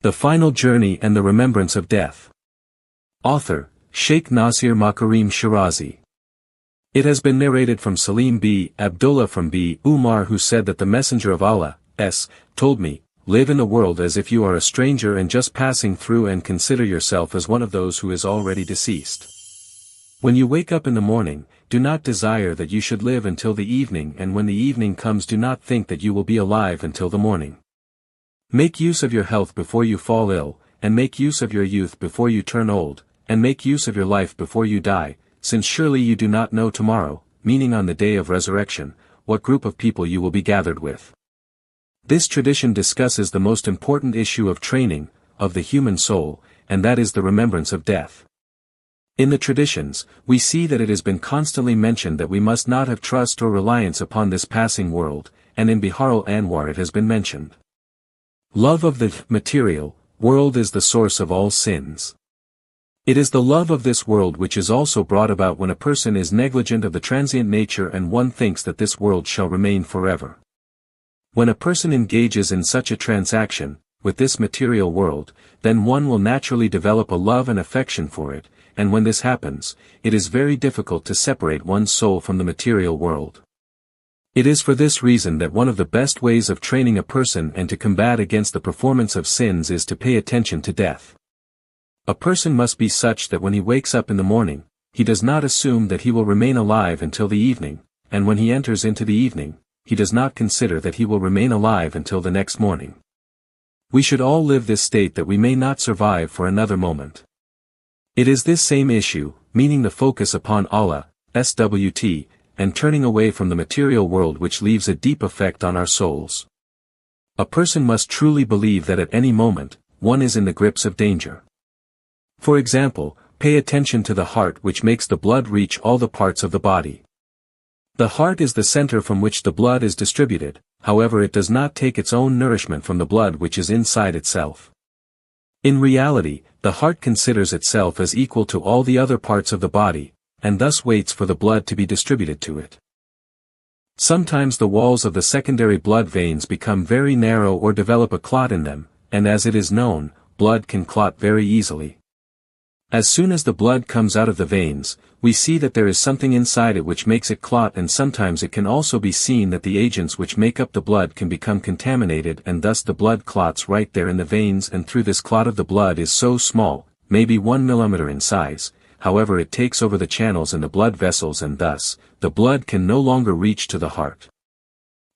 The Final Journey and the Remembrance of Death. Author, Shaykh Nasir Makarim Shirazi. It has been narrated from Salim b. Abdullah from b. Umar, who said that the Messenger of Allah, told me, live in the world as if you are a stranger and just passing through, and consider yourself as one of those who is already deceased. When you wake up in the morning, do not desire that you should live until the evening, and when the evening comes, do not think that you will be alive until the morning. Make use of your health before you fall ill, and make use of your youth before you turn old, and make use of your life before you die, since surely you do not know tomorrow, meaning on the day of resurrection, what group of people you will be gathered with. This tradition discusses the most important issue of training, of the human soul, and that is the remembrance of death. In the traditions, we see that it has been constantly mentioned that we must not have trust or reliance upon this passing world, and in Bihar al-Anwar it has been mentioned. Love of the material world is the source of all sins. It is the love of this world which is also brought about when a person is negligent of the transient nature and one thinks that this world shall remain forever. When a person engages in such a transaction, with this material world, then one will naturally develop a love and affection for it, and when this happens, it is very difficult to separate one's soul from the material world. It is for this reason that one of the best ways of training a person and to combat against the performance of sins is to pay attention to death. A person must be such that when he wakes up in the morning, he does not assume that he will remain alive until the evening, and when he enters into the evening, he does not consider that he will remain alive until the next morning. We should all live this state that we may not survive for another moment. It is this same issue, meaning the focus upon Allah, SWT, and turning away from the material world, which leaves a deep effect on our souls. A person must truly believe that at any moment, one is in the grips of danger. For example, pay attention to the heart, which makes the blood reach all the parts of the body. The heart is the center from which the blood is distributed, however it does not take its own nourishment from the blood which is inside itself. In reality, the heart considers itself as equal to all the other parts of the body, and thus waits for the blood to be distributed to it. Sometimes the walls of the secondary blood veins become very narrow or develop a clot in them, and as it is known, blood can clot very easily. As soon as the blood comes out of the veins, we see that there is something inside it which makes it clot, and sometimes it can also be seen that the agents which make up the blood can become contaminated, and thus the blood clots right there in the veins, and through this clot of the blood is so small, maybe 1 millimeter in size. However, it takes over the channels in the blood vessels, and thus, the blood can no longer reach to the heart.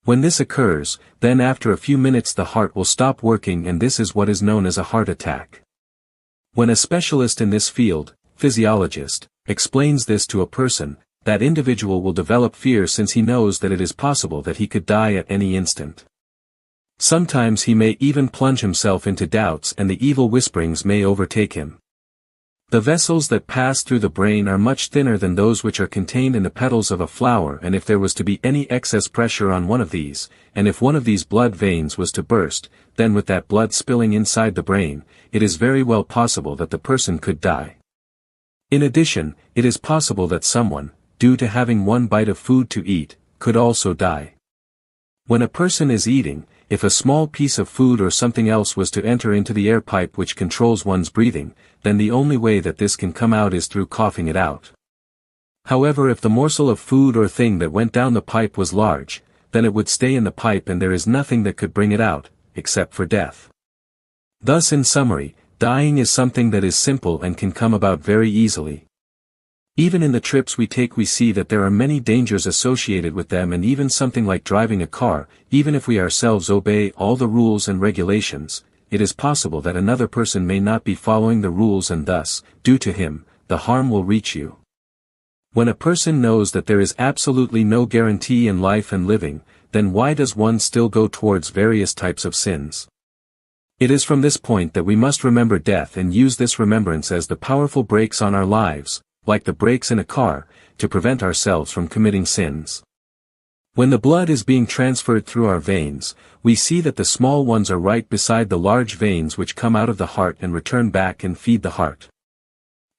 When this occurs, then after a few minutes the heart will stop working, and this is what is known as a heart attack. When a specialist in this field, physiologist, explains this to a person, that individual will develop fear, since he knows that it is possible that he could die at any instant. Sometimes he may even plunge himself into doubts, and the evil whisperings may overtake him. The vessels that pass through the brain are much thinner than those which are contained in the petals of a flower, and if there was to be any excess pressure on one of these, and if one of these blood veins was to burst, then with that blood spilling inside the brain, it is very well possible that the person could die. In addition, it is possible that someone, due to having one bite of food to eat, could also die. When a person is eating, if a small piece of food or something else was to enter into the air pipe which controls one's breathing, then the only way that this can come out is through coughing it out. However, if the morsel of food or thing that went down the pipe was large, then it would stay in the pipe, and there is nothing that could bring it out, except for death. Thus, in summary, dying is something that is simple and can come about very easily. Even in the trips we take, we see that there are many dangers associated with them, and even something like driving a car, even if we ourselves obey all the rules and regulations, it is possible that another person may not be following the rules, and thus, due to him, the harm will reach you. When a person knows that there is absolutely no guarantee in life and living, then why does one still go towards various types of sins? It is from this point that we must remember death, and use this remembrance as the powerful brakes on our lives, like the brakes in a car, to prevent ourselves from committing sins. When the blood is being transferred through our veins, we see that the small ones are right beside the large veins which come out of the heart and return back and feed the heart.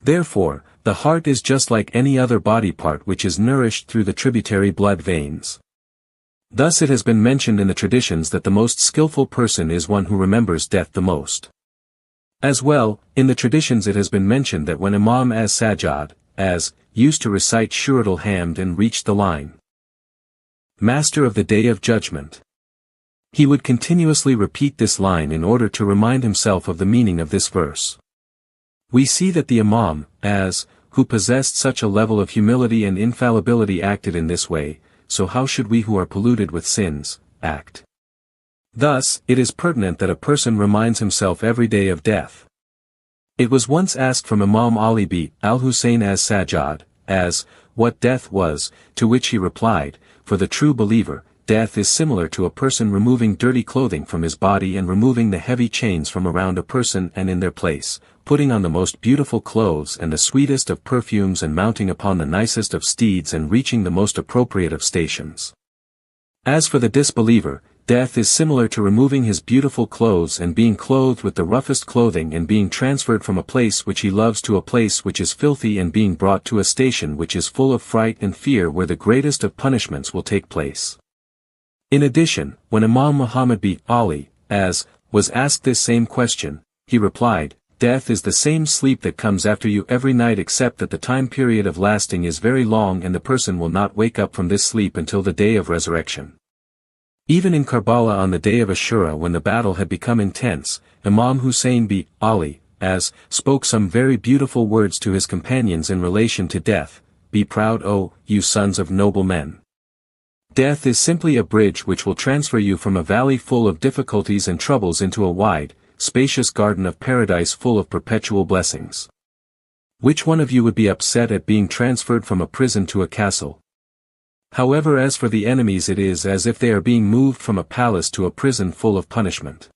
Therefore, the heart is just like any other body part which is nourished through the tributary blood veins. Thus it has been mentioned in the traditions that the most skillful person is one who remembers death the most. As well, in the traditions it has been mentioned that when Imam as-Sajjad, used to recite Suratul Hamd and reached the line, Master of the Day of Judgment, he would continuously repeat this line in order to remind himself of the meaning of this verse. We see that the Imam, who possessed such a level of humility and infallibility acted in this way, so how should we who are polluted with sins, act? Thus, it is pertinent that a person reminds himself every day of death. It was once asked from Imam Ali b. al-Hussein as-Sajjad, what death was, to which he replied, for the true believer, death is similar to a person removing dirty clothing from his body and removing the heavy chains from around a person and in their place, putting on the most beautiful clothes and the sweetest of perfumes and mounting upon the nicest of steeds and reaching the most appropriate of stations. As for the disbeliever, death is similar to removing his beautiful clothes and being clothed with the roughest clothing and being transferred from a place which he loves to a place which is filthy and being brought to a station which is full of fright and fear where the greatest of punishments will take place. In addition, when Imam Muhammad b. Ali, was asked this same question, he replied, death is the same sleep that comes after you every night except that the time period of lasting is very long and the person will not wake up from this sleep until the day of resurrection. Even in Karbala on the day of Ashura when the battle had become intense, Imam Hussein b. Ali, spoke some very beautiful words to his companions in relation to death, be proud O, you sons of noble men. Death is simply a bridge which will transfer you from a valley full of difficulties and troubles into a wide, spacious garden of paradise full of perpetual blessings. Which one of you would be upset at being transferred from a prison to a castle? However, as for the enemies, it is as if they are being moved from a palace to a prison full of punishment.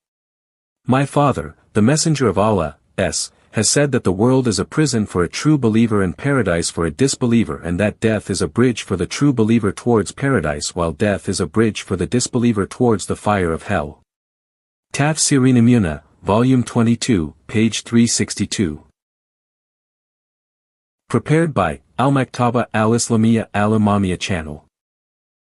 My father, the Messenger of Allah, has said that the world is a prison for a true believer and paradise for a disbeliever, and that death is a bridge for the true believer towards paradise while death is a bridge for the disbeliever towards the fire of hell. Tafsir Namuna, Volume 22, page 362. Prepared by Al-Maktaba Al-Islamiyya Al-Imamiyya Channel.